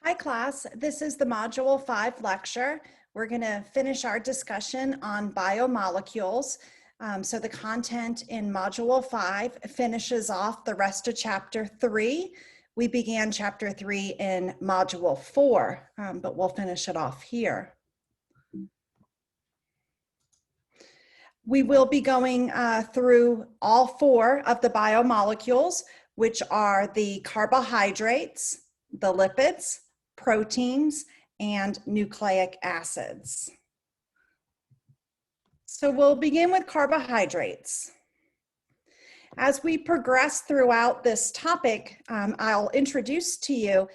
Hi class, this is the Module 5 lecture. We're going to finish our discussion on biomolecules. So the content in Module 5 finishes off the rest of Chapter 3. We began Chapter 3 in Module 4, but we'll finish it off here. We will be going through all 4 of the biomolecules, which are the carbohydrates, the lipids, proteins, and nucleic acids. So we'll begin with carbohydrates. As we progress throughout this topic, I'll introduce to you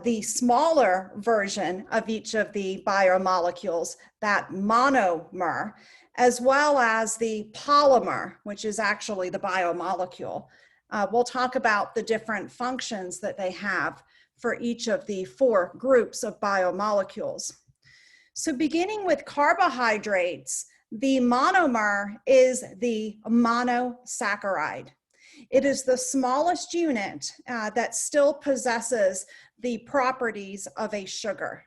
the smaller version of each of the biomolecules, that monomer, as well as the polymer, which is actually the biomolecule. We'll talk about the different functions that they have for each of the 4 groups of biomolecules. So beginning with carbohydrates, the monomer is the monosaccharide. It is the smallest unit that still possesses the properties of a sugar.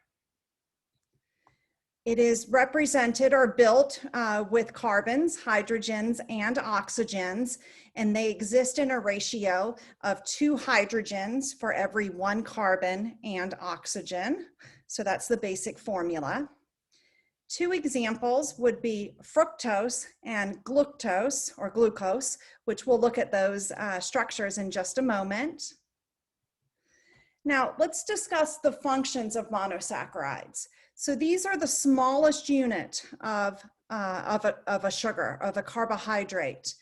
It is represented or built with carbons, hydrogens, and oxygens, and they exist in a ratio of 2 hydrogens for every 1 carbon and oxygen. So that's the basic formula. 2 examples would be fructose and glucose, or glucose, which we'll look at those structures in just a moment. Now, let's discuss the functions of monosaccharides. So these are the smallest unit of a sugar, of a carbohydrate,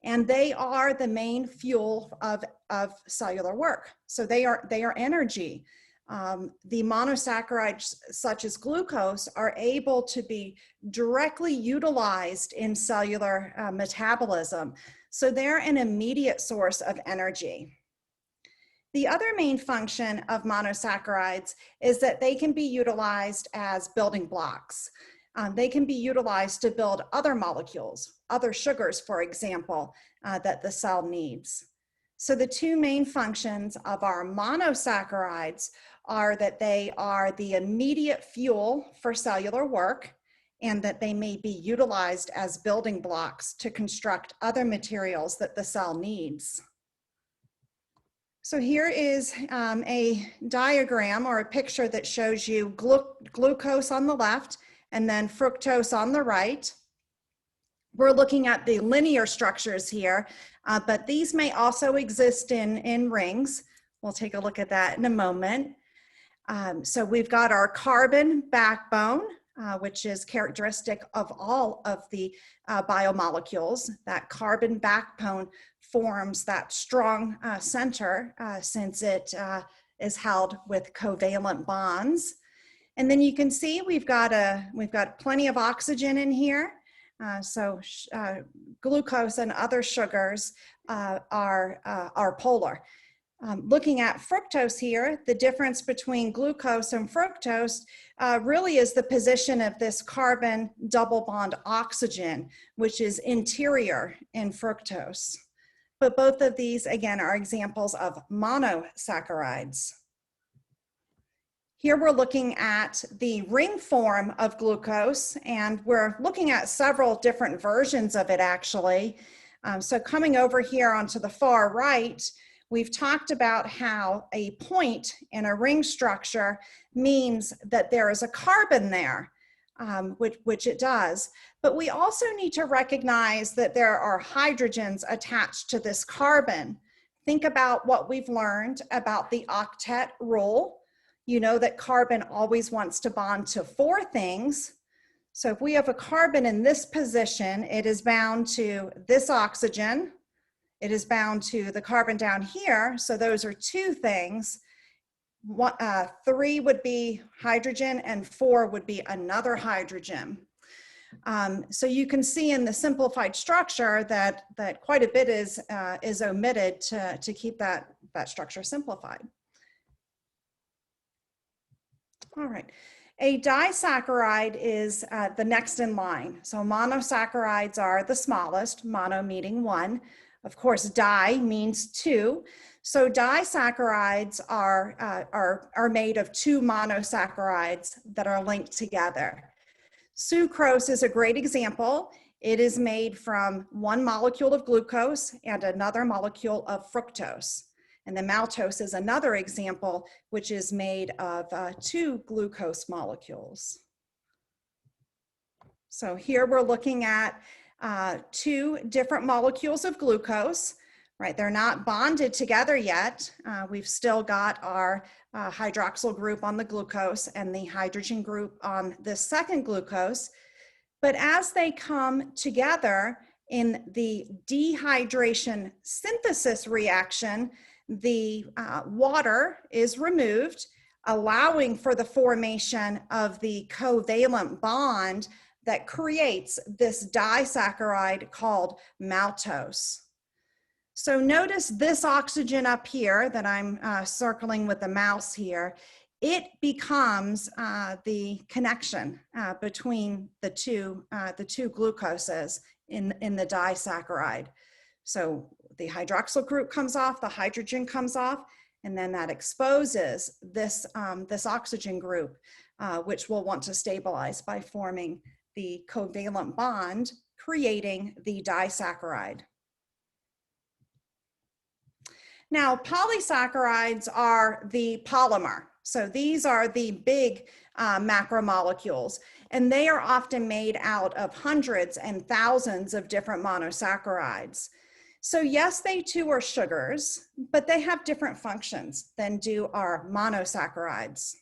and they are the main fuel of cellular work. So they are energy. The monosaccharides, such as glucose, are able to be directly utilized in cellular metabolism. So they're an immediate source of energy. The other main function of monosaccharides is that they can be utilized as building blocks. They can be utilized to build other molecules, other sugars, for example, that the cell needs. So the 2 main functions of our monosaccharides are that they are the immediate fuel for cellular work, and that they may be utilized as building blocks to construct other materials that the cell needs. So here is a diagram or a picture that shows you glucose on the left and then fructose on the right. We're looking at the linear structures here, but these may also exist in rings. We'll take a look at that in a moment. So we've got our carbon backbone, which is characteristic of all of the biomolecules. That carbon backbone forms that strong center since it is held with covalent bonds. And then you can see we've got plenty of oxygen in here. So glucose and other sugars are polar. Looking at fructose here, the difference between glucose and fructose really is the position of this carbon double bond oxygen, which is interior in fructose. But both of these, again, are examples of monosaccharides. Here we're looking at the ring form of glucose, and we're looking at several different versions of it, actually. So coming over here onto the far right, we've talked about how a point in a ring structure means that there is a carbon there, which it does. But we also need to recognize that there are hydrogens attached to this carbon. Think about what we've learned about the octet rule. You know that carbon always wants to bond to 4 things. So if we have a carbon in this position, it is bound to this oxygen. It is bound to the carbon down here. So those are 2 things. 3 would be hydrogen and 4 would be another hydrogen. So you can see in the simplified structure that quite a bit is omitted to keep that structure simplified. All right. A disaccharide is the next in line. So monosaccharides are the smallest, mono meaning 1. Of course, di means two. So disaccharides are made of two monosaccharides that are linked together. Sucrose is a great example. It is made from one molecule of glucose and another molecule of fructose. And then maltose is another example, which is made of two glucose molecules. So here we're looking at two different molecules of glucose, right? They're not bonded together yet. We've still got our hydroxyl group on the glucose and the hydrogen group on the second glucose. But as they come together in the dehydration synthesis reaction, the water is removed, allowing for the formation of the covalent bond that creates this disaccharide called maltose. So notice this oxygen up here that I'm circling with the mouse here. It becomes the connection between the two glucoses in the disaccharide. So the hydroxyl group comes off, the hydrogen comes off, and then that exposes this, this oxygen group, which we'll want to stabilize by forming the covalent bond, creating the disaccharide. Now, polysaccharides are the polymer. So these are the big macromolecules, and they are often made out of hundreds and thousands of different monosaccharides. So yes, they too are sugars, but they have different functions than do our monosaccharides.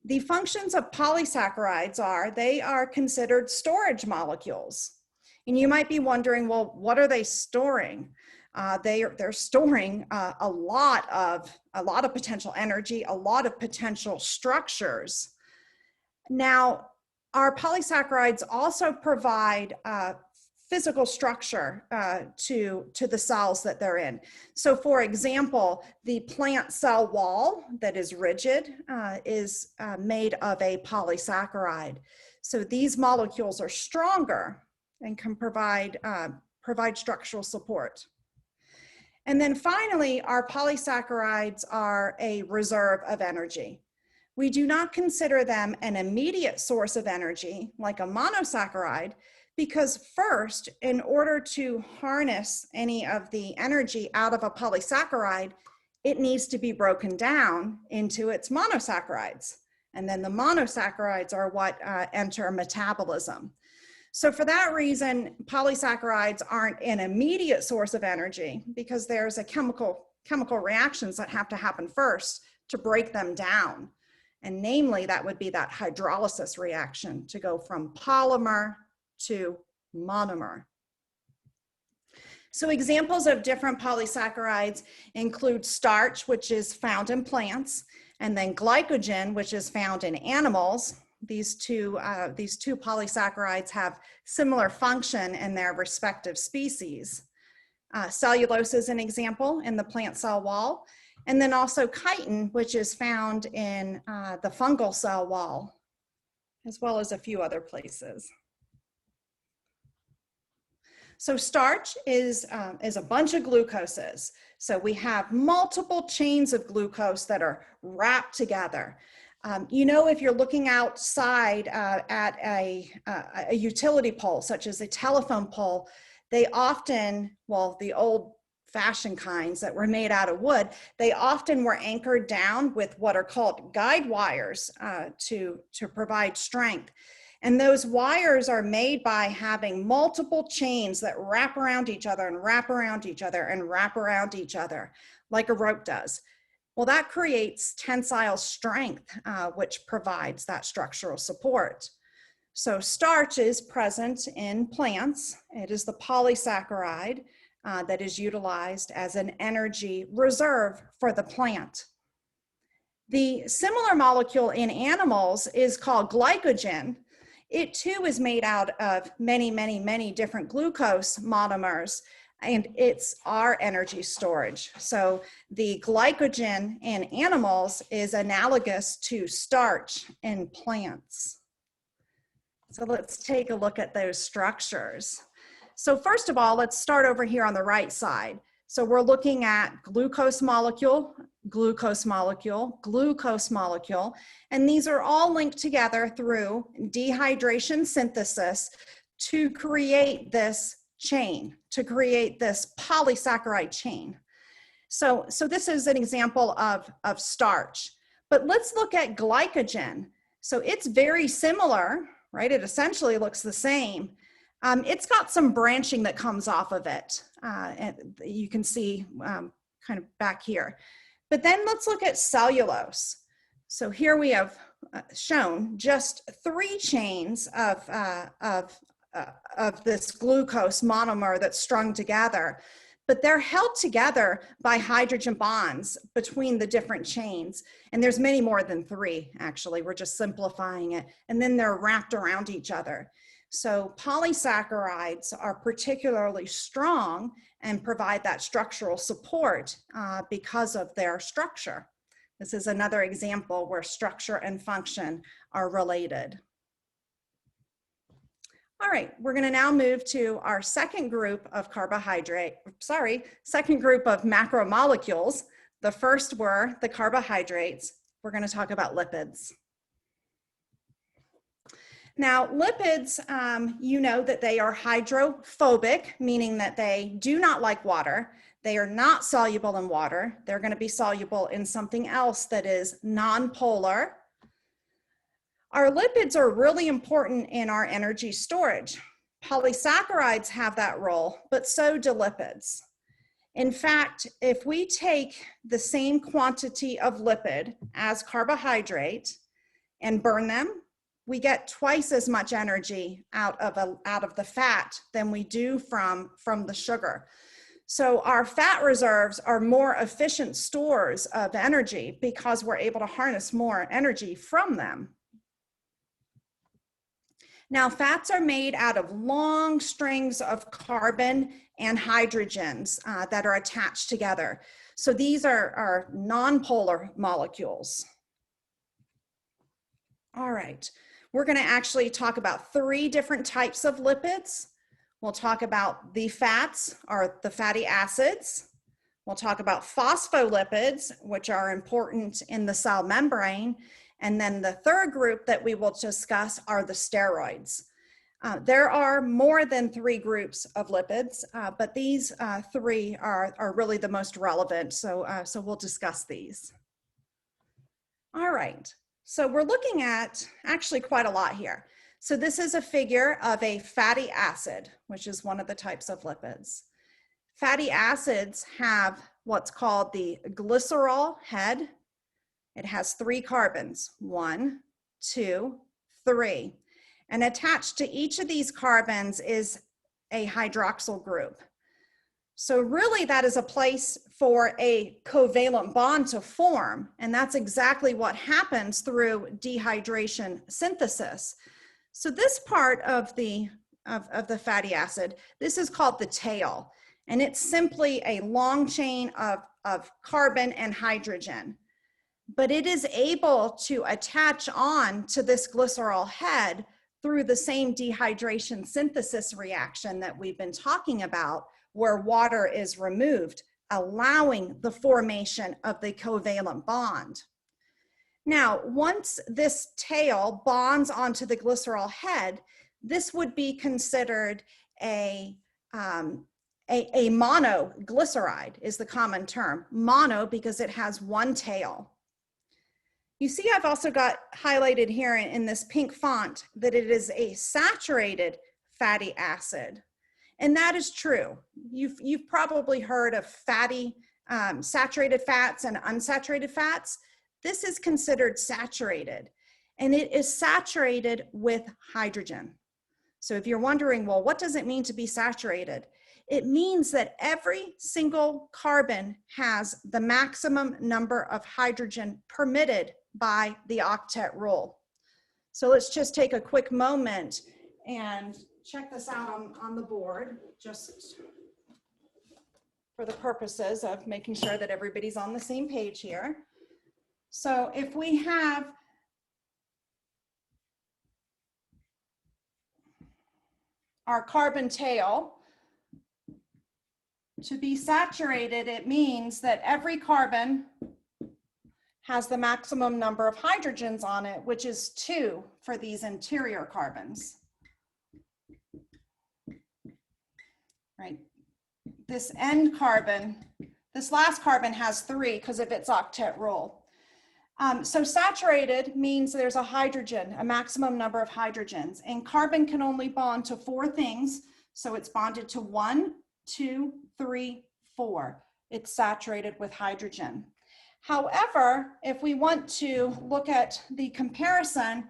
The functions of polysaccharides are, they are considered storage molecules. And you might be wondering, well, what are they storing? They're storing a lot of potential energy, a lot of potential structures. Now, our polysaccharides also provide physical structure to the cells that they're in. So for example, the plant cell wall that is rigid is made of a polysaccharide. So these molecules are stronger and can provide structural support. And then finally, our polysaccharides are a reserve of energy. We do not consider them an immediate source of energy like a monosaccharide, because first, in order to harness any of the energy out of a polysaccharide, it needs to be broken down into its monosaccharides. And then the monosaccharides are what enter metabolism. So for that reason, polysaccharides aren't an immediate source of energy because there's a chemical reactions that have to happen first to break them down. And namely, that would be that hydrolysis reaction to go from polymer to monomer. So examples of different polysaccharides include starch, which is found in plants, and then glycogen, which is found in animals. These two polysaccharides have similar function in their respective species. Cellulose is an example in the plant cell wall, and then also chitin, which is found in the fungal cell wall, as well as a few other places. So starch is a bunch of glucoses. So we have multiple chains of glucose that are wrapped together. You know, if you're looking outside at a utility pole, such as a telephone pole, they often, well, the old-fashioned kinds that were made out of wood, they often were anchored down with what are called guide wires to provide strength. And those wires are made by having multiple chains that wrap around each other and wrap around each other and wrap around each other, like a rope does. Well, that creates tensile strength, which provides that structural support. So starch is present in plants. It is the polysaccharide that is utilized as an energy reserve for the plant. The similar molecule in animals is called glycogen. It too is made out of many, many, many different glucose monomers, and it's our energy storage. So the glycogen in animals is analogous to starch in plants. So let's take a look at those structures. So first of all, let's start over here on the right side. So we're looking at glucose molecule, glucose molecule, glucose molecule, and these are all linked together through dehydration synthesis to create this chain, to create this polysaccharide chain. So this is an example of starch. But let's look at glycogen. So it's very similar, right? It essentially looks the same. It's got some branching that comes off of it. And you can see kind of back here. But then let's look at cellulose. So here we have shown just 3 chains of this glucose monomer that's strung together. But they're held together by hydrogen bonds between the different chains. And there's many more than 3, actually. We're just simplifying it. And then they're wrapped around each other. So polysaccharides are particularly strong and provide that structural support because of their structure. This is another example where structure and function are related. All right, we're going to now move to our second group of second group of macromolecules. The first were the carbohydrates. We're going to talk about lipids. Now, lipids, you know that they are hydrophobic, meaning that they do not like water. They are not soluble in water. They're going to be soluble in something else that is nonpolar. Our lipids are really important in our energy storage. Polysaccharides have that role, but so do lipids. In fact, if we take the same quantity of lipid as carbohydrate and burn them, we get twice as much energy out of the fat than we do from the sugar. So our fat reserves are more efficient stores of energy because we're able to harness more energy from them. Now, fats are made out of long strings of carbon and hydrogens that are attached together. So these are nonpolar molecules. All right, we're going to actually talk about 3 different types of lipids. We'll talk about the fats, or the fatty acids. We'll talk about phospholipids, which are important in the cell membrane. And then the third group that we will discuss are the steroids. There are more than 3 groups of lipids, but these 3 are really the most relevant. So we'll discuss these. All right, so we're looking at actually quite a lot here. So this is a figure of a fatty acid, which is one of the types of lipids. Fatty acids have what's called the glycerol head. It has 3 carbons, 1, 2, 3. And attached to each of these carbons is a hydroxyl group. So really that is a place for a covalent bond to form. And that's exactly what happens through dehydration synthesis. So this part of the fatty acid, this is called the tail. And it's simply a long chain of carbon and hydrogen. But it is able to attach on to this glycerol head through the same dehydration synthesis reaction that we've been talking about, where water is removed, allowing the formation of the covalent bond. Now, once this tail bonds onto the glycerol head, this would be considered a monoglyceride is the common term. Mono because it has 1 tail. You see, I've also got highlighted here in this pink font that it is a saturated fatty acid. And that is true. You've probably heard of saturated fats and unsaturated fats. This is considered saturated, and it is saturated with hydrogen. So if you're wondering, well, what does it mean to be saturated? It means that every single carbon has the maximum number of hydrogen permitted by the octet rule. So let's just take a quick moment and check this out on the board, just for the purposes of making sure that everybody's on the same page here. So if we have our carbon tail, To be saturated, it means that every carbon has the maximum number of hydrogens on it, which is 2 for these interior carbons. Right. This end carbon, this last carbon has 3 because of its octet rule. So saturated means there's a hydrogen, a maximum number of hydrogens, and carbon can only bond to 4 things. So it's bonded to 1, 2, 3, 4. It's saturated with hydrogen. However, if we want to look at the comparison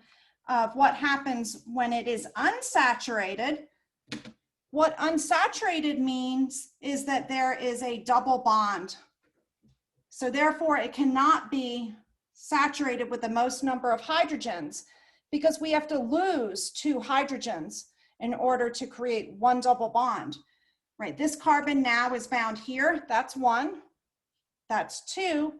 of what happens when it is unsaturated, what unsaturated means is that there is a double bond. So therefore, it cannot be saturated with the most number of hydrogens because we have to lose 2 hydrogens in order to create 1 double bond. Right, this carbon now is bound here. That's 1, that's 2,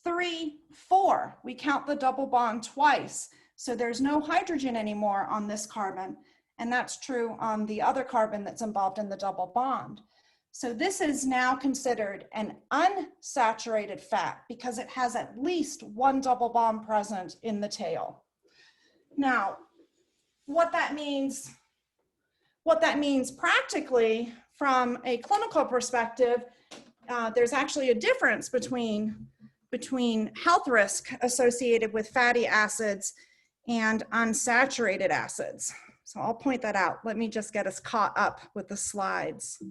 3, 4. We count the double bond twice. So there's no hydrogen anymore on this carbon. And that's true on the other carbon that's involved in the double bond. So this is now considered an unsaturated fat because it has at least 1 double bond present in the tail. Now, what that means practically from a clinical perspective, there's actually a difference between health risk associated with fatty acids and unsaturated acids. So I'll point that out. Let me just get us caught up with the slides.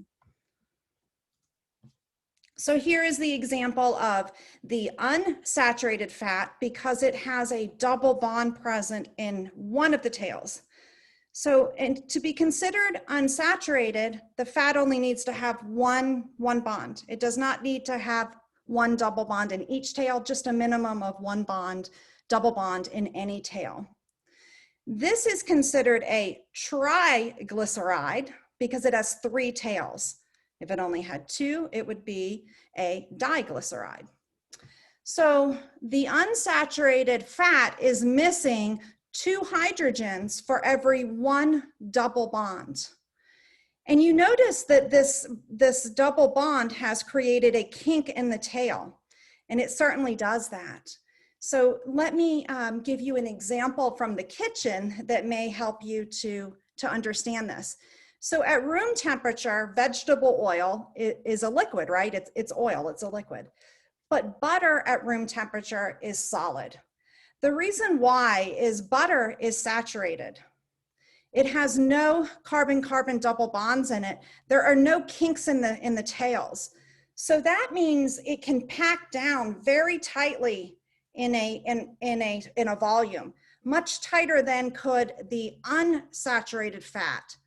So here is the example of the unsaturated fat because it has a double bond present in one of the tails. So, and to be considered unsaturated, the fat only needs to have one bond. It does not need to have 1 double bond in each tail, just a minimum of 1 bond, double bond in any tail. This is considered a triglyceride because it has 3 tails. If it only had 2, it would be a diglyceride. So the unsaturated fat is missing 2 hydrogens for every 1 double bond. And you notice that this double bond has created a kink in the tail, and it certainly does that. So let me give you an example from the kitchen that may help you to understand this. So at room temperature, vegetable oil is a liquid, right? It's oil, it's a liquid. But butter at room temperature is solid. The reason why is butter is saturated. It has no carbon-carbon double bonds in it. There are no kinks in the tails. So that means it can pack down very tightly in a volume, much tighter than could the unsaturated fat.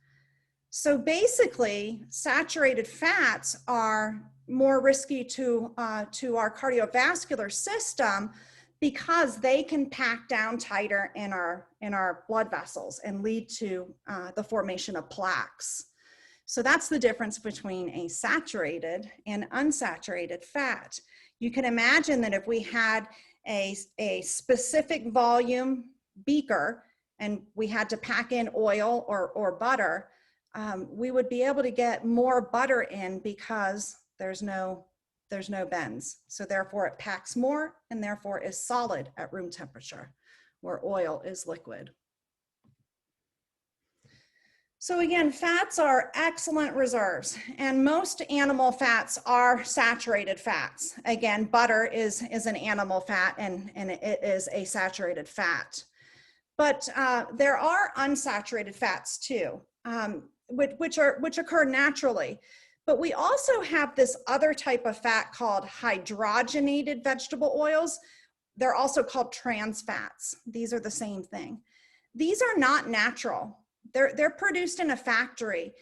So basically, saturated fats are more risky to our cardiovascular system because they can pack down tighter in our blood vessels and lead to the formation of plaques. So that's the difference between a saturated and unsaturated fat. You can imagine that if we had a specific volume beaker and we had to pack in oil or butter, we would be able to get more butter in because there's no bends. So therefore it packs more and therefore is solid at room temperature, where oil is liquid. So again, fats are excellent reserves, and most animal fats are saturated fats. Again, butter is an animal fat and it is a saturated fat. But there are unsaturated fats too, which occur naturally. But we also have this other type of fat called hydrogenated vegetable oils. They're also called trans fats. These are the same thing. These are not natural. They're produced in a factory.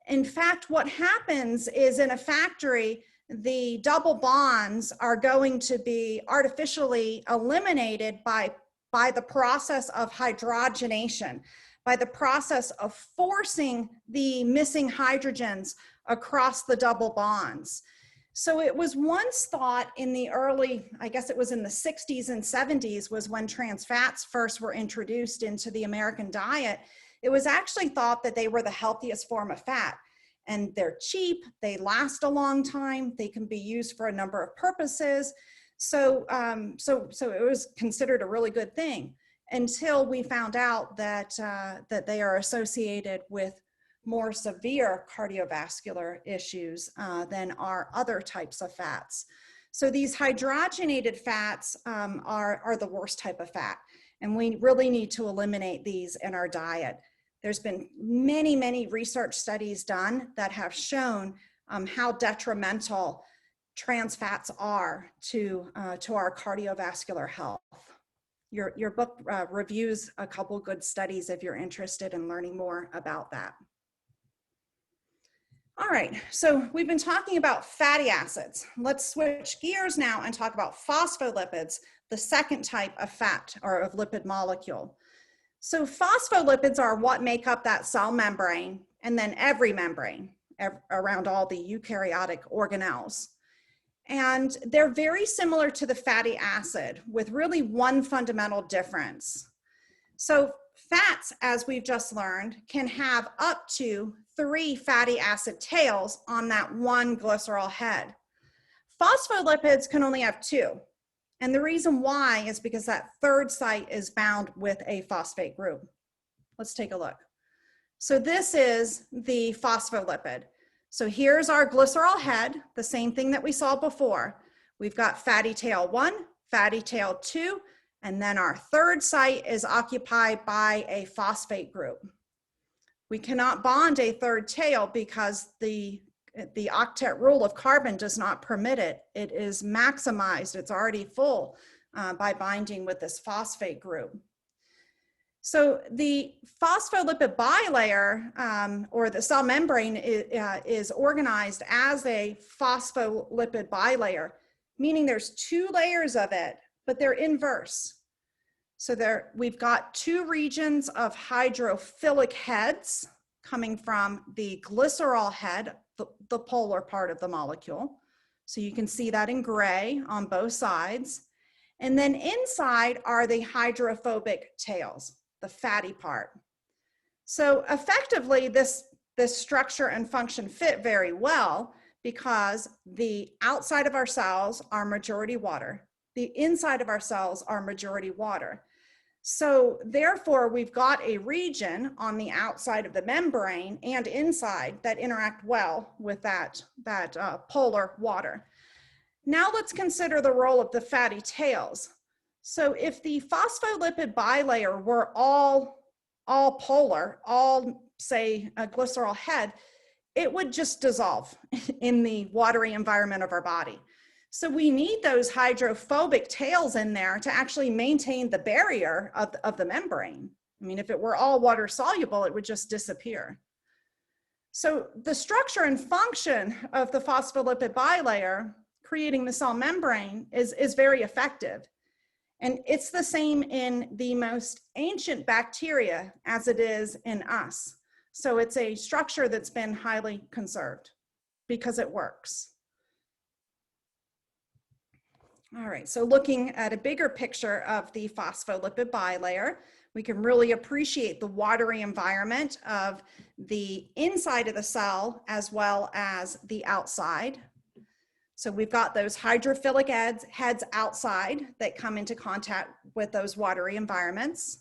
In fact, what happens is in a factory, the double bonds are going to be artificially eliminated by the process of hydrogenation, by the process of forcing the missing hydrogens across the double bonds. So it was once thought in the early, I guess it was in the 60s and 70s was when trans fats first were introduced into the American diet. It was actually thought that they were the healthiest form of fat. and they're cheap, they last a long time, they can be used for a number of purposes. So, so it was considered a really good thing until we found out that, that they are associated with more severe cardiovascular issues than are other types of fats. So these hydrogenated fats are the worst type of fat, and we really need to eliminate these in our diet. There's been many, many research studies done that have shown how detrimental trans fats are to our cardiovascular health. Your book reviews a couple good studies if you're interested in learning more about that. All right, so we've been talking about fatty acids. Let's switch gears now and talk about phospholipids, the second type of fat or of lipid molecule. So phospholipids are what make up that cell membrane and then every membrane around all the eukaryotic organelles. And they're very similar to the fatty acid with really one fundamental difference. So fats, as we've just learned, can have up to 3 fatty acid tails on that one glycerol head. Phospholipids can only have 2. And the reason why is because that third site is bound with a phosphate group. Let's take a look. So this is the phospholipid. So here's our glycerol head, the same thing that we saw before. We've got fatty tail 1, fatty tail 2, and then our third site is occupied by a phosphate group. We cannot bond a third tail because the octet rule of carbon does not permit it. It is maximized, it's already full by binding with this phosphate group. So the phospholipid bilayer or the cell membrane is organized as a phospholipid bilayer, meaning there's 2 layers of it, but they're inverse. So we've got 2 regions of hydrophilic heads coming from the glycerol head, the polar part of the molecule. So you can see that in gray on both sides. And then inside are the hydrophobic tails, the fatty part. So effectively, this structure and function fit very well because the outside of our cells are majority water. The inside of our cells are majority water. So therefore, we've got a region on the outside of the membrane and inside that interact well with that polar water. Now let's consider the role of the fatty tails. So if the phospholipid bilayer were all polar, all say a glycerol head, it would just dissolve in the watery environment of our body. So we need those hydrophobic tails in there to actually maintain the barrier of the membrane. I mean, if it were all water soluble, it would just disappear. So the structure and function of the phospholipid bilayer, creating the cell membrane, is very effective. And it's the same in the most ancient bacteria as it is in us. So it's a structure that's been highly conserved because it works. All right, so looking at a bigger picture of the phospholipid bilayer, we can really appreciate the watery environment of the inside of the cell as well as the outside. So we've got those hydrophilic heads outside that come into contact with those watery environments.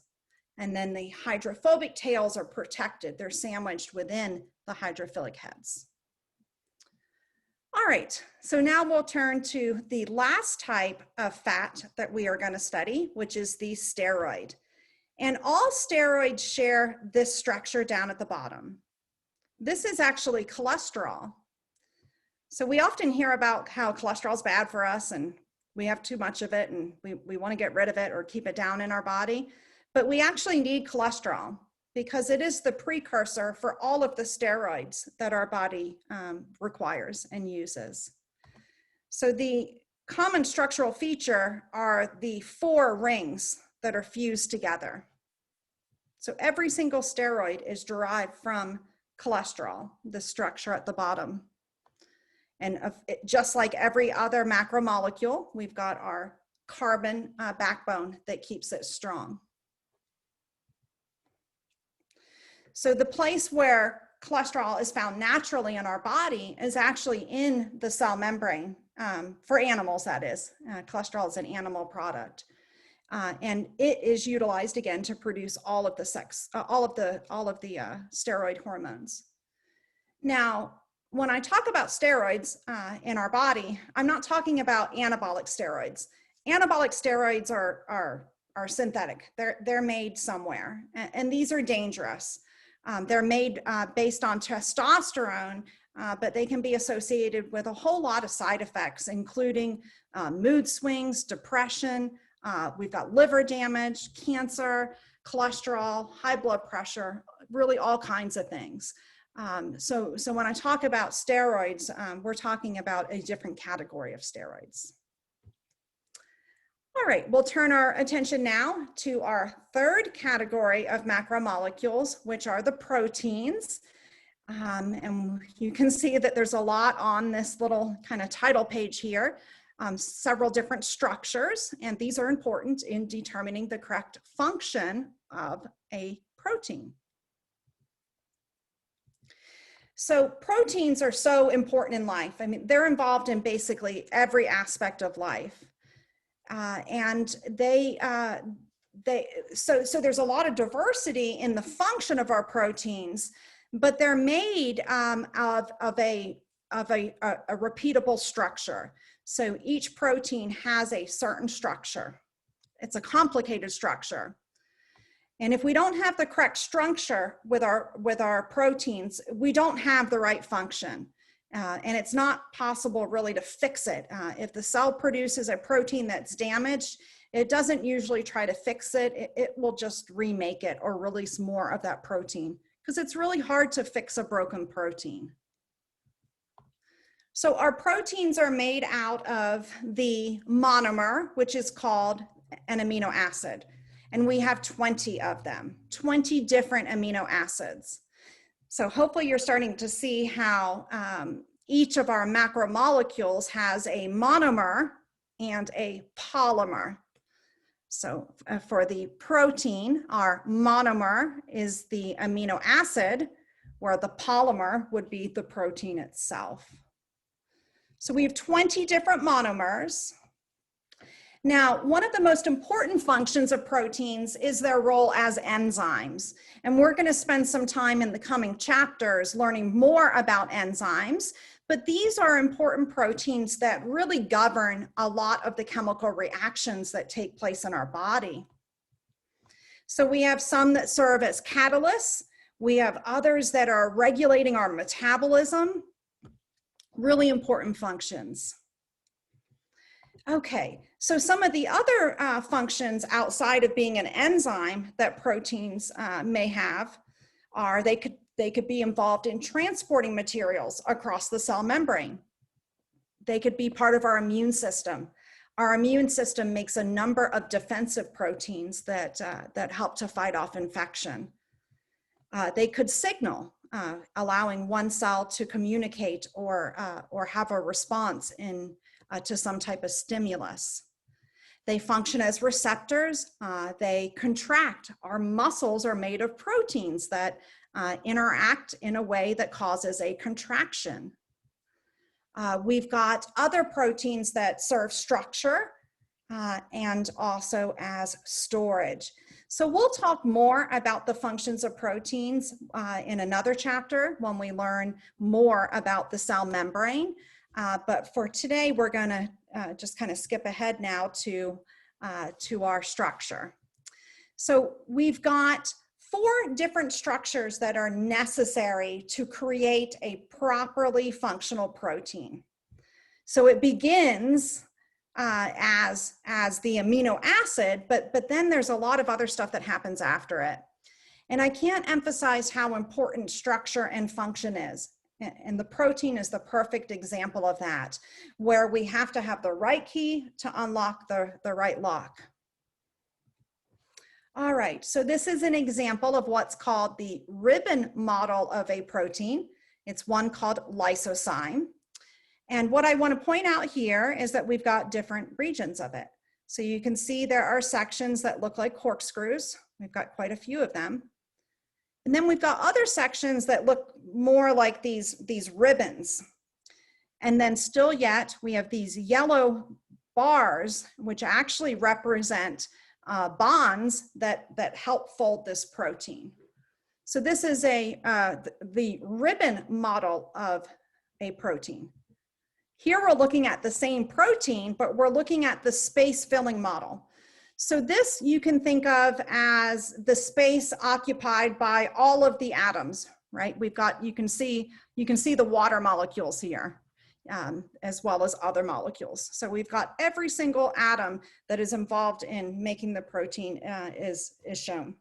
And then the hydrophobic tails are protected. They're sandwiched within the hydrophilic heads. All right, so now we'll turn to the last type of fat that we are going to study, which is the steroid. And all steroids share this structure down at the bottom. This is actually cholesterol. So we often hear about how cholesterol is bad for us and we have too much of it and we want to get rid of it or keep it down in our body. But we actually need cholesterol because it is the precursor for all of the steroids that our body requires and uses. So the common structural feature are the 4 rings that are fused together. So every single steroid is derived from cholesterol, the structure at the bottom. And just like every other macromolecule, we've got our carbon backbone that keeps it strong. So the place where cholesterol is found naturally in our body is actually in the cell membrane, for animals, that is. Cholesterol is an animal product. And it is utilized again to produce all of the steroid hormones. Now, when I talk about steroids in our body, I'm not talking about anabolic steroids. Anabolic steroids are synthetic. They're made somewhere, and these are dangerous. They're made based on testosterone, but they can be associated with a whole lot of side effects, including mood swings, depression. We've got liver damage, cancer, cholesterol, high blood pressure, really all kinds of things. So when I talk about steroids, we're talking about a different category of steroids. All right, we'll turn our attention now to our third category of macromolecules, which are the proteins. And you can see that there's a lot on this little kind of title page here, several different structures, and these are important in determining the correct function of a protein. So proteins are so important in life. I mean, they're involved in basically every aspect of life. And so there's a lot of diversity in the function of our proteins, but they're made of a repeatable structure. So each protein has a certain structure. It's a complicated structure. And if we don't have the correct structure with our proteins, we don't have the right function. And it's not possible really to fix it. If the cell produces a protein that's damaged, it doesn't usually try to fix it. It will just remake it or release more of that protein, because it's really hard to fix a broken protein. So our proteins are made out of the monomer, which is called an amino acid. And we have 20 of them, 20 different amino acids. So hopefully you're starting to see how each of our macromolecules has a monomer and a polymer. So for the protein, our monomer is the amino acid, where the polymer would be the protein itself. So we have 20 different monomers. Now, one of the most important functions of proteins is their role as enzymes. And we're going to spend some time in the coming chapters learning more about enzymes, but these are important proteins that really govern a lot of the chemical reactions that take place in our body. So we have some that serve as catalysts. We have others that are regulating our metabolism. Really important functions. Okay, so some of the other functions outside of being an enzyme that proteins may have are they could be involved in transporting materials across the cell membrane. They could be part of our immune system. Our immune system makes a number of defensive proteins that help to fight off infection. They could signal, allowing one cell to communicate or have a response to some type of stimulus. They function as receptors. They contract. Our muscles are made of proteins that interact in a way that causes a contraction. We've got other proteins that serve structure and also as storage. So we'll talk more about the functions of proteins in another chapter when we learn more about the cell membrane. But for today, we're going to just kind of skip ahead now to our structure. So we've got 4 different structures that are necessary to create a properly functional protein. So it begins as the amino acid, but then there's a lot of other stuff that happens after it. And I can't emphasize how important structure and function is. And the protein is the perfect example of that, where we have to have the right key to unlock the right lock. All right, so this is an example of what's called the ribbon model of a protein. It's one called lysozyme. And what I want to point out here is that we've got different regions of it. So you can see there are sections that look like corkscrews. We've got quite a few of them. And then we've got other sections that look more like these ribbons. And then still yet, we have these yellow bars, which actually represent bonds that help fold this protein. So this is the ribbon model of a protein. Here we're looking at the same protein, but we're looking at the space filling model. So this you can think of as the space occupied by all of the atoms, right? We've got, you can see the water molecules here, as well as other molecules. So we've got every single atom that is involved in making the protein is shown.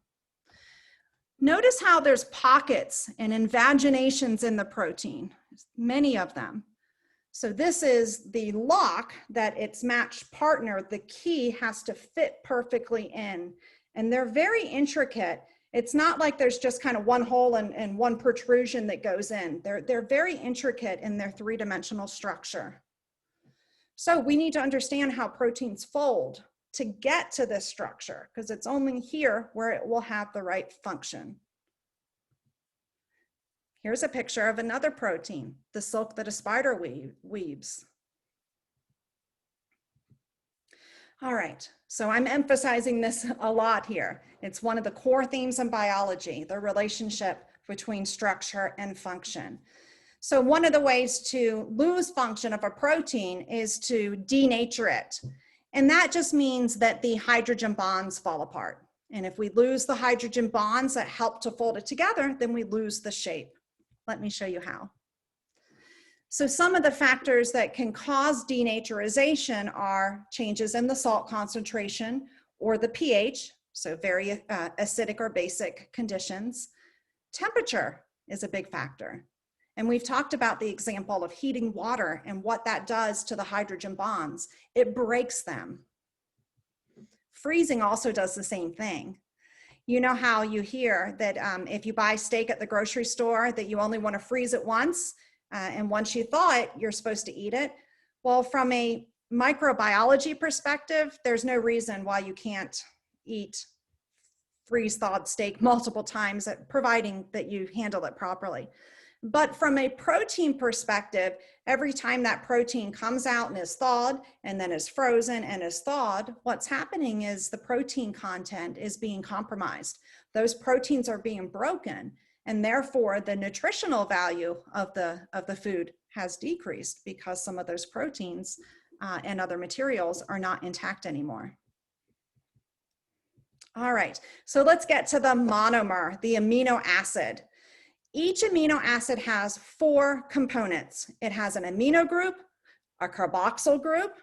Notice how there's pockets and invaginations in the protein, many of them. So this is the lock that its matched partner, the key, has to fit perfectly in. And they're very intricate. It's not like there's just kind of one hole and one protrusion that goes in. They're very intricate in their three-dimensional structure. So we need to understand how proteins fold to get to this structure, because it's only here where it will have the right function. Here's a picture of another protein, the silk that a spider weaves. All right, so I'm emphasizing this a lot here. It's one of the core themes in biology, the relationship between structure and function. So one of the ways to lose function of a protein is to denature it. And that just means that the hydrogen bonds fall apart. And if we lose the hydrogen bonds that help to fold it together, then we lose the shape. Let me show you how. So some of the factors that can cause denaturization are changes in the salt concentration or the pH, so very acidic or basic conditions. Temperature is a big factor. And we've talked about the example of heating water and what that does to the hydrogen bonds. It breaks them. Freezing also does the same thing. You know how you hear that if you buy steak at the grocery store that you only want to freeze it once, and once you thaw it, you're supposed to eat it. Well, from a microbiology perspective, there's no reason why you can't eat freeze-thawed steak multiple times, providing that you handle it properly. But from a protein perspective, every time that protein comes out and is thawed and then is frozen and is thawed, what's happening is the protein content is being compromised. Those proteins are being broken, and therefore the nutritional value of the food has decreased because some of those proteins and other materials are not intact anymore. All right, so let's get to the monomer, the amino acid. Each amino acid has 4 components. It has an amino group, a carboxyl group.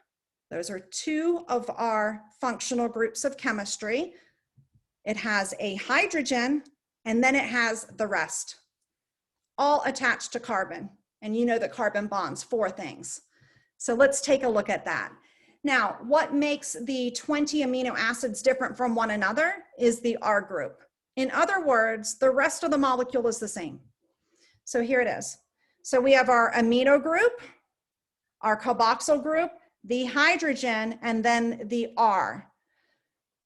Those are 2 of our functional groups of chemistry. It has a hydrogen, and then it has the rest, all attached to carbon. And you know that carbon bonds 4 things. So let's take a look at that. Now, what makes the 20 amino acids different from one another is the R group. In other words, the rest of the molecule is the same. So here it is. So we have our amino group, our carboxyl group, the hydrogen, and then the R,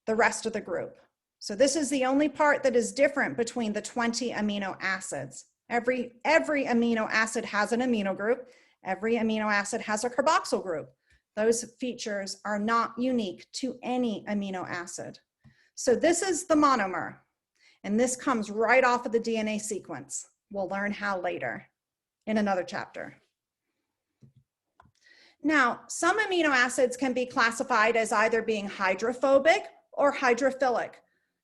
the rest of the group. So this is the only part that is different between the 20 amino acids. Every amino acid has an amino group. Every amino acid has a carboxyl group. Those features are not unique to any amino acid. So this is the monomer. And this comes right off of the DNA sequence. We'll learn how later in another chapter. Now, some amino acids can be classified as either being hydrophobic or hydrophilic.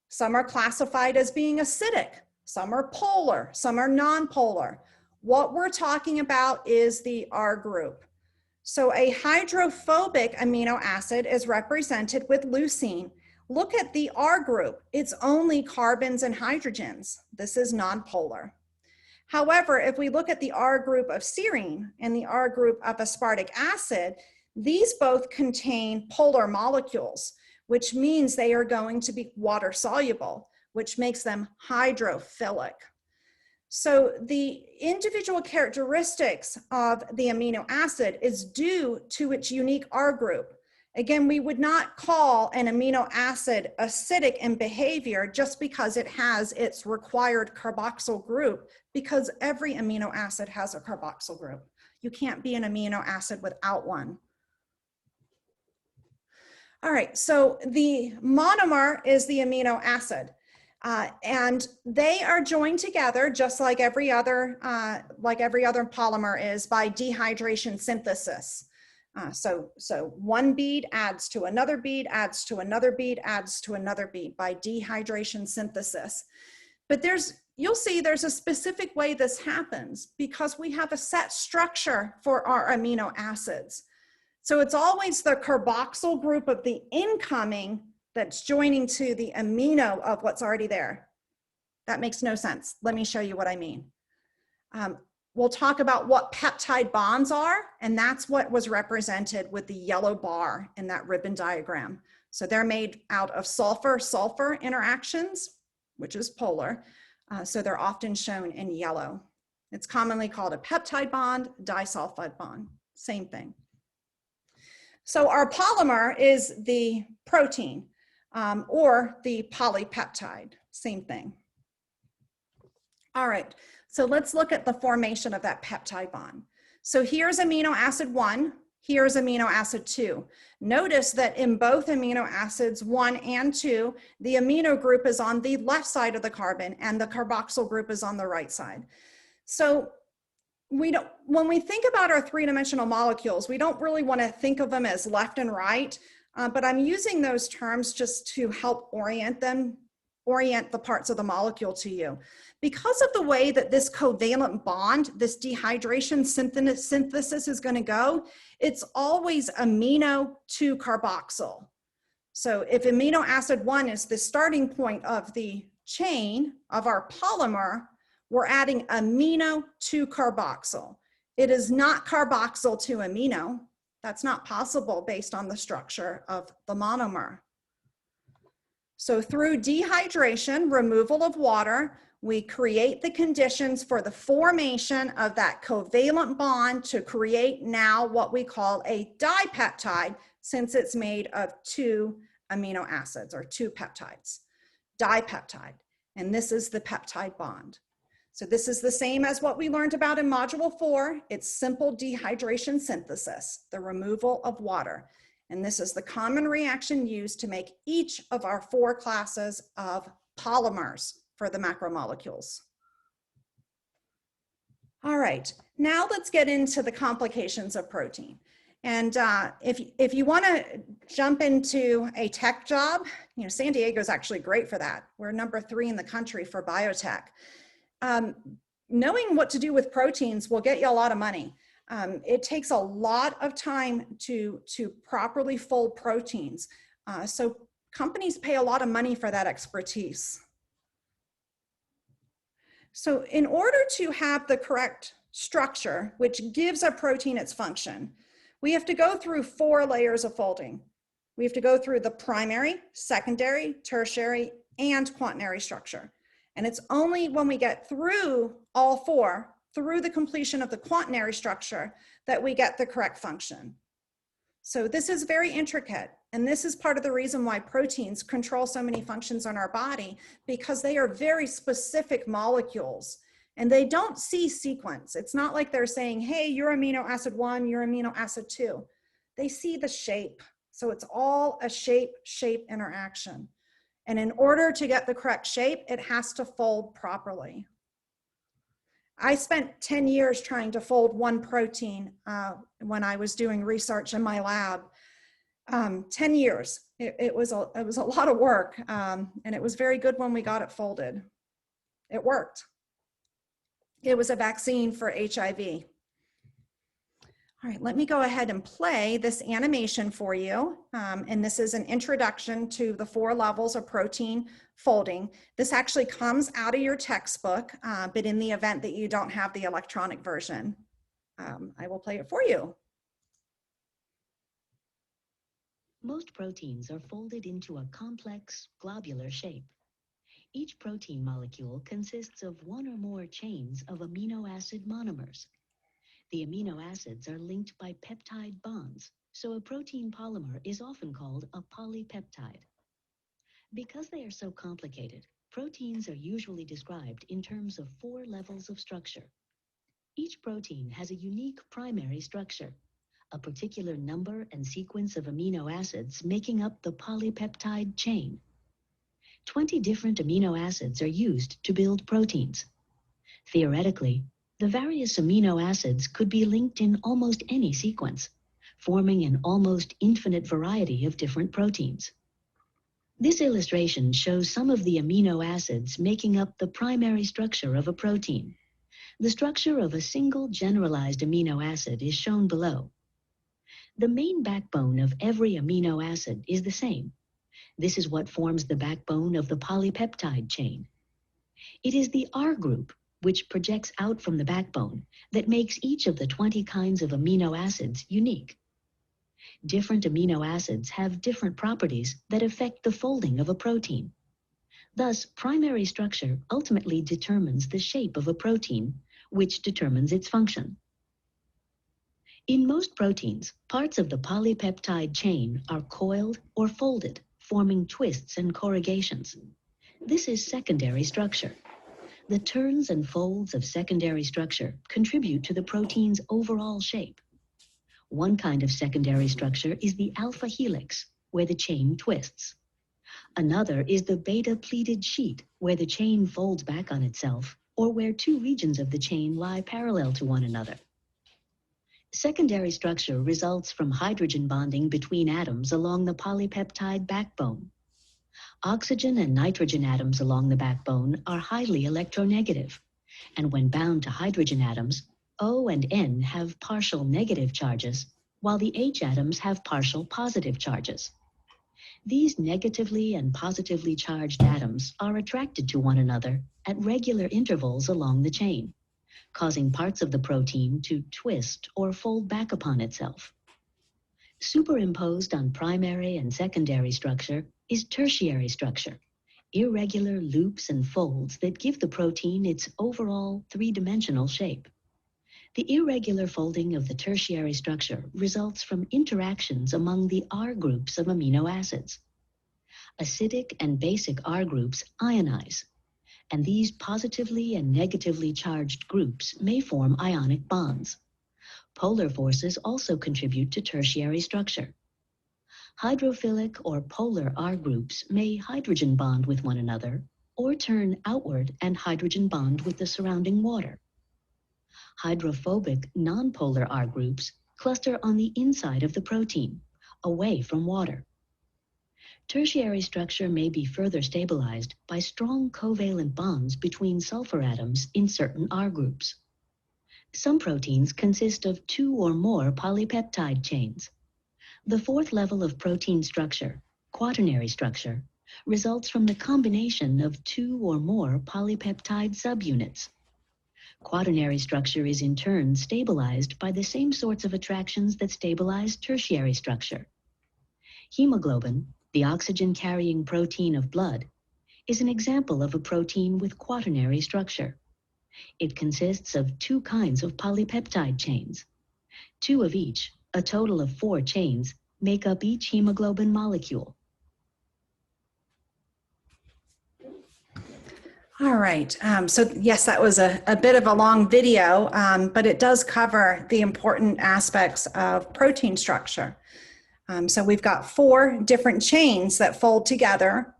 Some are classified as being acidic. Some are polar. Some are nonpolar. What we're talking about is the R group. So a hydrophobic amino acid is represented with leucine. Look at the R group. It's only carbons and hydrogens. This is nonpolar. However, if we look at the R group of serine and the R group of aspartic acid, these both contain polar molecules, which means they are going to be water soluble, which makes them hydrophilic. So the individual characteristics of the amino acid is due to its unique R group. Again, we would not call an amino acid acidic in behavior just because it has its required carboxyl group, because every amino acid has a carboxyl group. You can't be an amino acid without one. All right, so the monomer is the amino acid. And they are joined together just like every other polymer is by dehydration synthesis. So one bead adds to another bead, adds to another bead, adds to another bead by dehydration synthesis. But you'll see there's a specific way this happens because we have a set structure for our amino acids. So it's always the carboxyl group of the incoming that's joining to the amino of what's already there. That makes no sense. Let me show you what I mean. We'll talk about what peptide bonds are, and that's what was represented with the yellow bar in that ribbon diagram. So they're made out of sulfur-sulfur interactions, which is polar. So they're often shown in yellow. It's commonly called a peptide bond, disulfide bond, same thing. So our polymer is the protein or the polypeptide, same thing. All right, so let's look at the formation of that peptide bond. So here's amino acid 1, here's amino acid 2. Notice that in both amino acids 1 and 2, the amino group is on the left side of the carbon and the carboxyl group is on the right side. So when we think about our three-dimensional molecules, we don't really want to think of them as left and right, but I'm using those terms just to help orient the parts of the molecule to you. Because of the way that this covalent bond, this dehydration synthesis is going to go, it's always amino to carboxyl. So if amino acid 1 is the starting point of the chain of our polymer, we're adding amino to carboxyl. It is not carboxyl to amino. That's not possible based on the structure of the monomer. So through dehydration, removal of water, we create the conditions for the formation of that covalent bond to create now what we call a dipeptide, since it's made of 2 amino acids or 2 peptides. Dipeptide, and this is the peptide bond. So this is the same as what we learned about in Module 4. It's simple dehydration synthesis, the removal of water. And this is the common reaction used to make each of our 4 classes of polymers for the macromolecules. All right, now let's get into the complications of protein. And if you want to jump into a tech job, San Diego is actually great for that. We're number 3 in the country for biotech. Knowing what to do with proteins will get you a lot of money. It takes a lot of time to properly fold proteins. So companies pay a lot of money for that expertise. So in order to have the correct structure, which gives a protein its function, we have to go through 4 layers of folding. We have to go through the primary, secondary, tertiary, and quaternary structure. And it's only when we get through all 4, through the completion of the quaternary structure, that we get the correct function. So this is very intricate. And this is part of the reason why proteins control so many functions in our body, because they are very specific molecules and they don't see sequence. It's not like they're saying, hey, you're amino acid 1, you're amino acid 2. They see the shape. So it's all a shape-shape interaction. And in order to get the correct shape, it has to fold properly. I spent 10 years trying to fold one protein when I was doing research in my lab. 10 years. It was a lot of work, and it was very good when we got it folded. It worked. It was a vaccine for HIV. All right, let me go ahead and play this animation for you. And this is an introduction to the 4 levels of protein folding. This actually comes out of your textbook, but in the event that you don't have the electronic version, I will play it for you. Most proteins are folded into a complex globular shape. Each protein molecule consists of 1 or more chains of amino acid monomers. The amino acids are linked by peptide bonds, so a protein polymer is often called a polypeptide. Because they are so complicated, proteins are usually described in terms of 4 levels of structure. Each protein has a unique primary structure, a particular number and sequence of amino acids making up the polypeptide chain. 20 different amino acids are used to build proteins. Theoretically, the various amino acids could be linked in almost any sequence, forming an almost infinite variety of different proteins. This illustration shows some of the amino acids making up the primary structure of a protein. The structure of a single generalized amino acid is shown below. The main backbone of every amino acid is the same. This is what forms the backbone of the polypeptide chain. It is the R group, which projects out from the backbone, that makes each of the 20 kinds of amino acids unique. Different amino acids have different properties that affect the folding of a protein. Thus, primary structure ultimately determines the shape of a protein, which determines its function. In most proteins, parts of the polypeptide chain are coiled or folded, forming twists and corrugations. This is secondary structure. The turns and folds of secondary structure contribute to the protein's overall shape. One kind of secondary structure is the alpha helix, where the chain twists. Another is the beta-pleated sheet, where the chain folds back on itself, or where 2 regions of the chain lie parallel to one another. Secondary structure results from hydrogen bonding between atoms along the polypeptide backbone. Oxygen and nitrogen atoms along the backbone are highly electronegative, and when bound to hydrogen atoms, O and N have partial negative charges, while the H atoms have partial positive charges. These negatively and positively charged atoms are attracted to one another at regular intervals along the chain, causing parts of the protein to twist or fold back upon itself. Superimposed on primary and secondary structure is tertiary structure, irregular loops and folds that give the protein its overall 3-dimensional shape. The irregular folding of the tertiary structure results from interactions among the R groups of amino acids. Acidic and basic R groups ionize, and these positively and negatively charged groups may form ionic bonds. Polar forces also contribute to tertiary structure. Hydrophilic or polar R groups may hydrogen bond with one another or turn outward and hydrogen bond with the surrounding water. Hydrophobic nonpolar R groups cluster on the inside of the protein, away from water. Tertiary structure may be further stabilized by strong covalent bonds between sulfur atoms in certain R groups. Some proteins consist of 2 or more polypeptide chains. The 4th level of protein structure, quaternary structure, results from the combination of 2 or more polypeptide subunits. Quaternary structure is in turn stabilized by the same sorts of attractions that stabilize tertiary structure. Hemoglobin, the oxygen-carrying protein of blood, is an example of a protein with quaternary structure. It consists of 2 kinds of polypeptide chains. 2 of each, a total of 4 chains, make up each hemoglobin molecule. All right, so yes, that was a bit of a long video, but it does cover the important aspects of protein structure. So we've got 4 different chains that fold together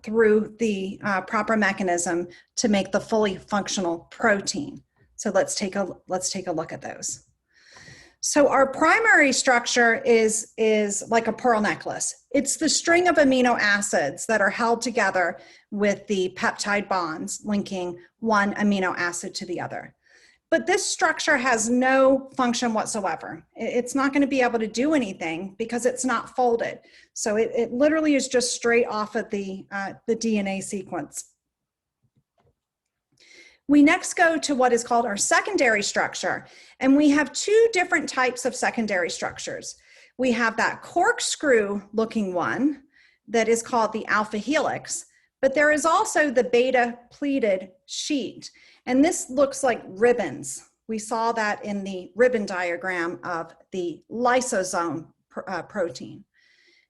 through the proper mechanism to make the fully functional protein. So let's take a look at those. So our primary structure is like a pearl necklace. It's the string of amino acids that are held together with the peptide bonds linking one amino acid to the other. But this structure has no function whatsoever. It's not going to be able to do anything because it's not folded. So it literally is just straight off of the DNA sequence. We next go to what is called our secondary structure, and we have 2 different types of secondary structures. We have that corkscrew looking one that is called the alpha helix, but there is also the beta pleated sheet, and this looks like ribbons We saw that in the ribbon diagram of the lysosome protein.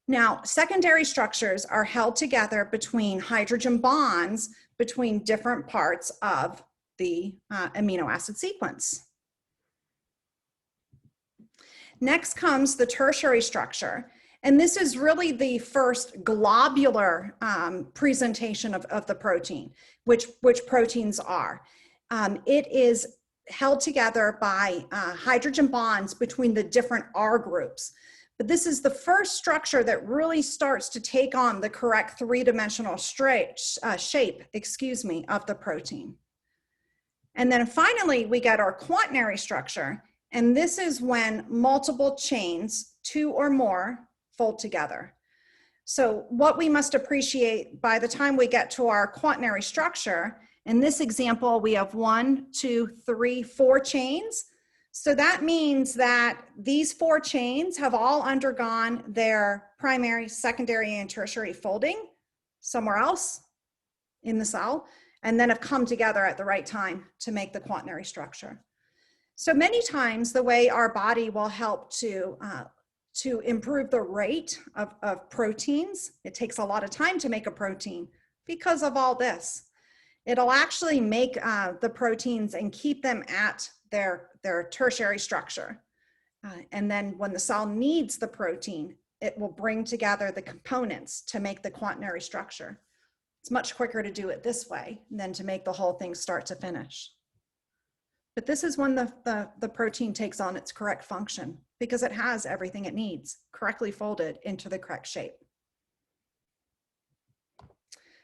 Now, secondary structures are held together between hydrogen bonds between different parts of the amino acid sequence. Next comes the tertiary structure. And this is really the first globular presentation of the protein, which proteins are. It is held together by hydrogen bonds between the different R groups. But this is the first structure that really starts to take on the correct three-dimensional shape, of the protein. And then finally, we get our quaternary structure. And this is when multiple chains, 2 or more, fold together. So what we must appreciate by the time we get to our quaternary structure, in this example, we have 1, 2, 3, 4 chains. So that means that these 4 chains have all undergone their primary, secondary, and tertiary folding somewhere else in the cell, and then have come together at the right time to make the quaternary structure. So many times the way our body will help to improve the rate of proteins, it takes a lot of time to make a protein because of all this. It'll actually make the proteins and keep them at their tertiary structure. And then when the cell needs the protein, it will bring together the components to make the quaternary structure. It's much quicker to do it this way than to make the whole thing start to finish. But this is when the protein takes on its correct function because it has everything it needs correctly folded into the correct shape.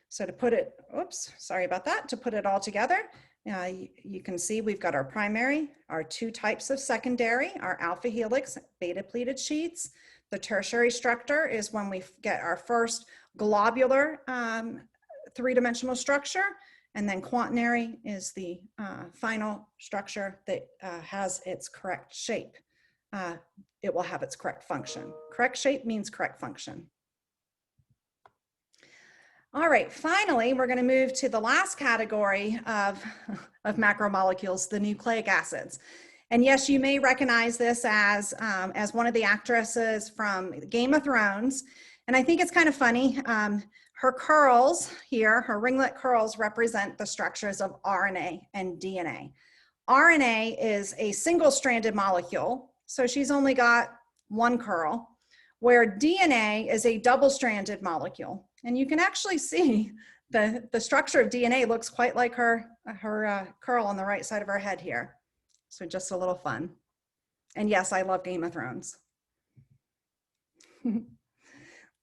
So to put it, oops, sorry about that, to put it all together, you can see we've got our primary, our 2 types of secondary, our alpha helix, beta pleated sheets. The tertiary structure is when we get our first globular three-dimensional structure, and then quaternary is the final structure that has its correct shape. It will have its correct function. Correct shape means correct function. All right, finally, we're going to move to the last category of macromolecules, the nucleic acids. And yes, you may recognize this as one of the actresses from Game of Thrones. And I think it's kind of funny. Her curls here, her ringlet curls, represent the structures of RNA and DNA. RNA is a single-stranded molecule, so she's only got 1 curl, where DNA is a double-stranded molecule. And you can actually see the structure of DNA looks quite like her curl on the right side of her head here. So just a little fun. And yes, I love Game of Thrones.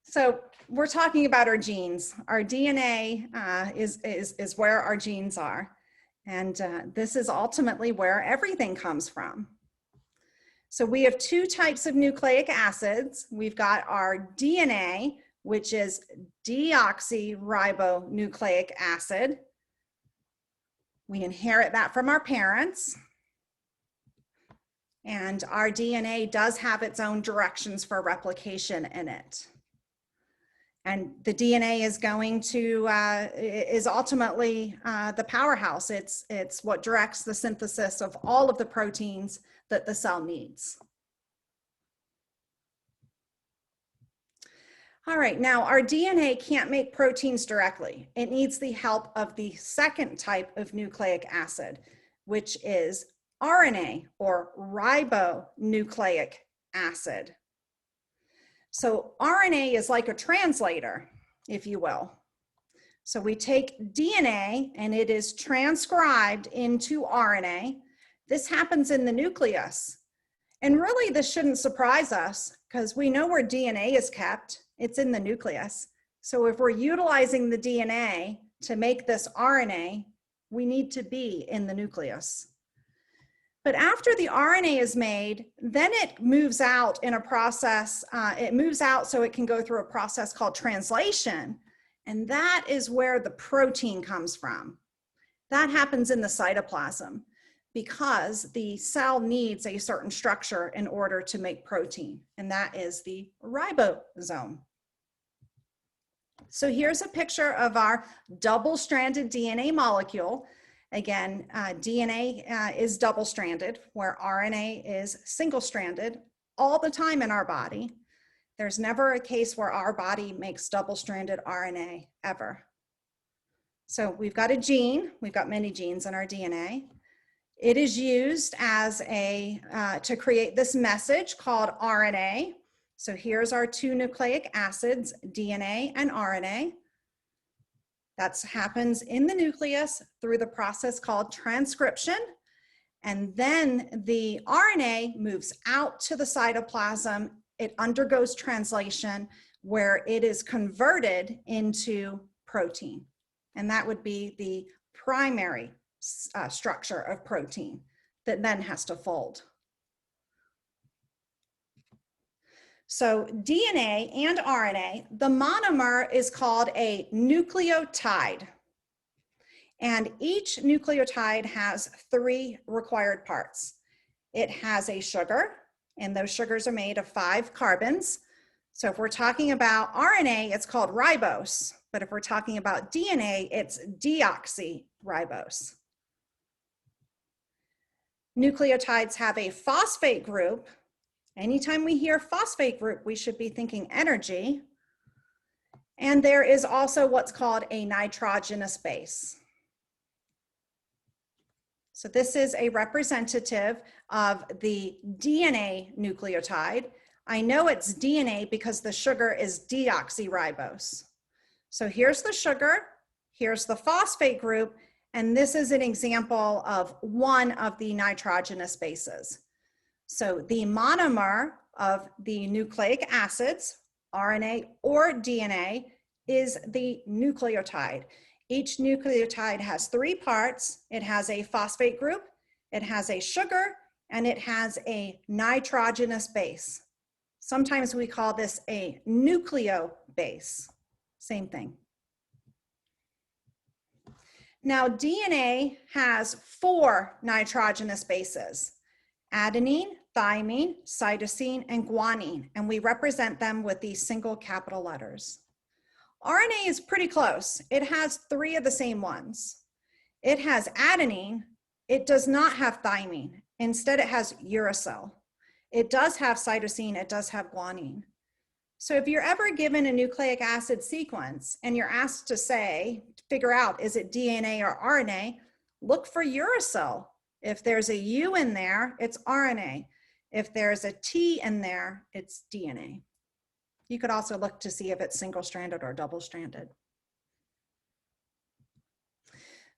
So we're talking about our genes. Our DNA is where our genes are. And this is ultimately where everything comes from. So we have 2 types of nucleic acids. We've got our DNA, which is deoxyribonucleic acid. We inherit that from our parents. And our DNA does have its own directions for replication in it. And the DNA is going to, is ultimately the powerhouse. It's what directs the synthesis of all of the proteins that the cell needs. All right, now our DNA can't make proteins directly. It needs the help of the second type of nucleic acid, which is RNA, or ribonucleic acid. So RNA is like a translator, if you will. So we take DNA and it is transcribed into RNA. This happens in the nucleus. And really this shouldn't surprise us because we know where DNA is kept. It's in the nucleus. So if we're utilizing the DNA to make this RNA, we need to be in the nucleus. But after the RNA is made, then it moves out in a process, it moves out so it can go through a process called translation. And that is where the protein comes from. That happens in the cytoplasm because the cell needs a certain structure in order to make protein, and that is the ribosome. So here's a picture of our double-stranded DNA molecule. Again, DNA is double-stranded, where RNA is single-stranded all the time in our body. There's never a case where our body makes double-stranded RNA, ever. So we've got a gene, we've got many genes in our DNA. It is used as to create this message called RNA. So here's our two nucleic acids, DNA and RNA. That happens in the nucleus through the process called transcription. And then the RNA moves out to the cytoplasm. It undergoes translation where it is converted into protein. And that would be the primary structure of protein that then has to fold. So DNA and RNA, the monomer is called a nucleotide. And each nucleotide has three required parts. It has a sugar, and those sugars are made of 5 carbons. So if we're talking about RNA, it's called ribose. But if we're talking about DNA, it's deoxyribose. Nucleotides have a phosphate group. Anytime we hear phosphate group, we should be thinking energy. And there is also what's called a nitrogenous base. So this is a representative of the DNA nucleotide. I know it's DNA because the sugar is deoxyribose. So here's the sugar, here's the phosphate group, and this is an example of one of the nitrogenous bases. So the monomer of the nucleic acids, RNA or DNA, is the nucleotide. Each nucleotide has 3 parts. It has a phosphate group, it has a sugar, and it has a nitrogenous base. Sometimes we call this a nucleobase. Same thing. Now, DNA has 4 nitrogenous bases: adenine, thymine, cytosine, and guanine, and we represent them with these single capital letters. RNA is pretty close. It has 3 of the same ones. It has adenine. It does not have thymine. Instead, it has uracil. It does have cytosine. It does have guanine. So if you're ever given a nucleic acid sequence and you're asked to figure out, is it DNA or RNA, look for uracil. If there's a U in there, it's RNA. If there's a T in there, it's DNA. You could also look to see if it's single-stranded or double-stranded.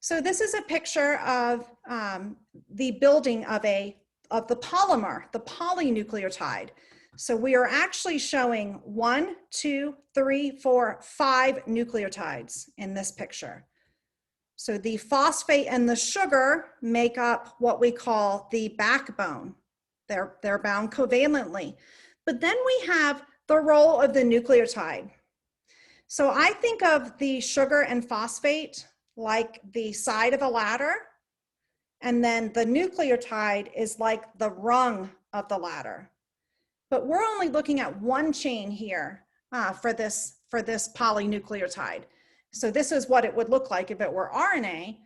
So this is a picture of the building of the polymer, the polynucleotide. So we are actually showing 1, 2, 3, 4, 5 nucleotides in this picture. So the phosphate and the sugar make up what we call the backbone. They're bound covalently. But then we have the role of the nucleotide. So I think of the sugar and phosphate like the side of a ladder, and then the nucleotide is like the rung of the ladder. But we're only looking at one chain here for this polynucleotide. So this is what it would look like if it were RNA,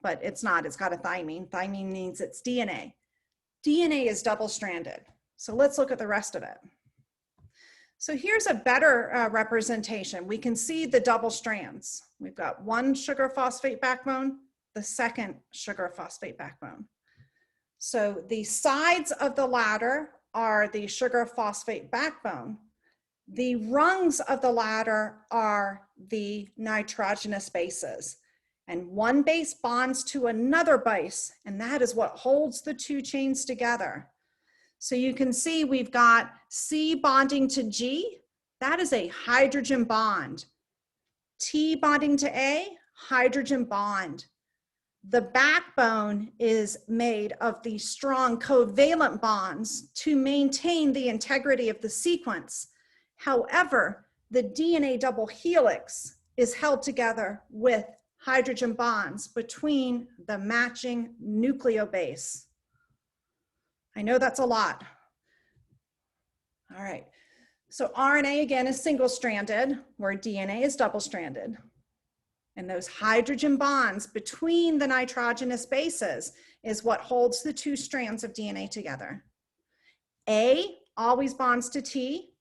but it's not. It's got a thymine. Thymine means it's DNA. DNA is double-stranded. So let's look at the rest of it. So here's a better representation. We can see the double strands. We've got one sugar phosphate backbone, the second sugar phosphate backbone. So the sides of the ladder are the sugar phosphate backbone. The rungs of the ladder are the nitrogenous bases. And one base bonds to another base, and that is what holds the 2 chains together. So you can see we've got C bonding to G, that is a hydrogen bond. T bonding to A, hydrogen bond. The backbone is made of the strong covalent bonds to maintain the integrity of the sequence. However, the DNA double helix is held together with hydrogen bonds between the matching nucleobase. I know that's a lot. All right, so RNA again is single-stranded, where DNA is double-stranded. And those hydrogen bonds between the nitrogenous bases is what holds the two strands of DNA together. A always bonds to T,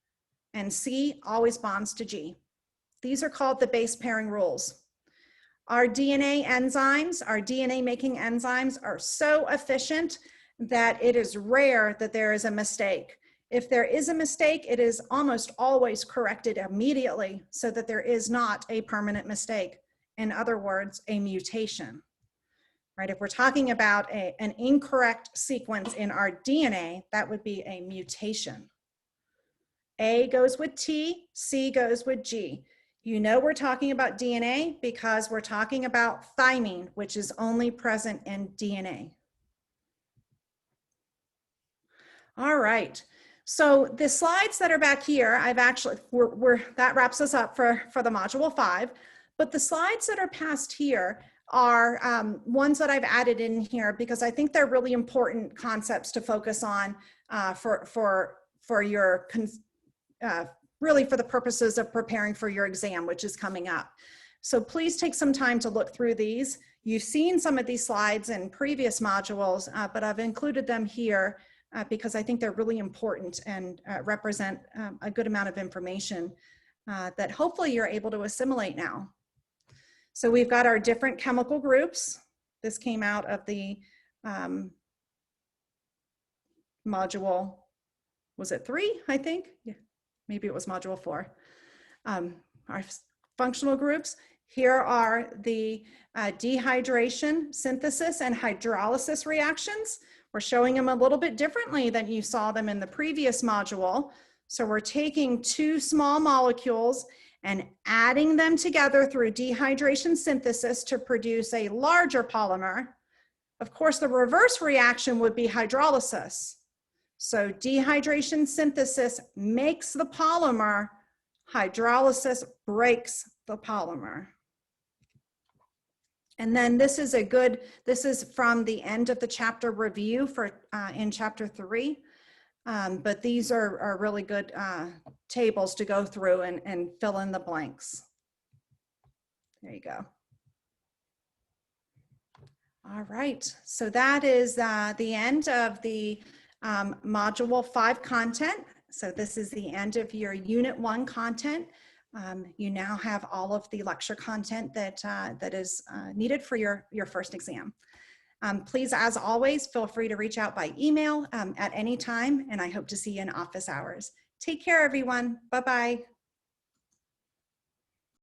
and C always bonds to G. These are called the base pairing rules. Our DNA enzymes, our DNA making enzymes are so efficient that it is rare that there is a mistake. If there is a mistake, it is almost always corrected immediately so that there is not a permanent mistake. In other words, a mutation. Right? If we're talking about an incorrect sequence in our DNA, that would be a mutation. A goes with T, C goes with G. You know we're talking about DNA because we're talking about thymine, which is only present in DNA. All right. So the slides that are back here, I've actually, that wraps us up for the module 5. But the slides that are past here are ones that I've added in here because I think they're really important concepts to focus on for your really for the purposes of preparing for your exam, which is coming up. So please take some time to look through these. You've seen some of these slides in previous modules, but I've included them here because I think they're really important and represent a good amount of information that hopefully you're able to assimilate now. So we've got our different chemical groups. This came out of the module, was it 3, I think? Yeah. Maybe it was module 4. Our functional groups. Here are the dehydration, synthesis, and hydrolysis reactions. We're showing them a little bit differently than you saw them in the previous module. So we're taking 2 small molecules and adding them together through dehydration synthesis to produce a larger polymer. Of course, the reverse reaction would be hydrolysis. So dehydration synthesis makes the polymer, hydrolysis breaks the polymer. And then this is from the end of the chapter review for in chapter 3. But these are really good tables to go through and fill in the blanks. There you go. All right, so that is the end of the module 5 content. So this is the end of your unit 1 content. You now have all of the lecture content that is needed for your first exam. Please, as always, feel free to reach out by email at any time, and I hope to see you in office hours. Take care, everyone. Bye-bye.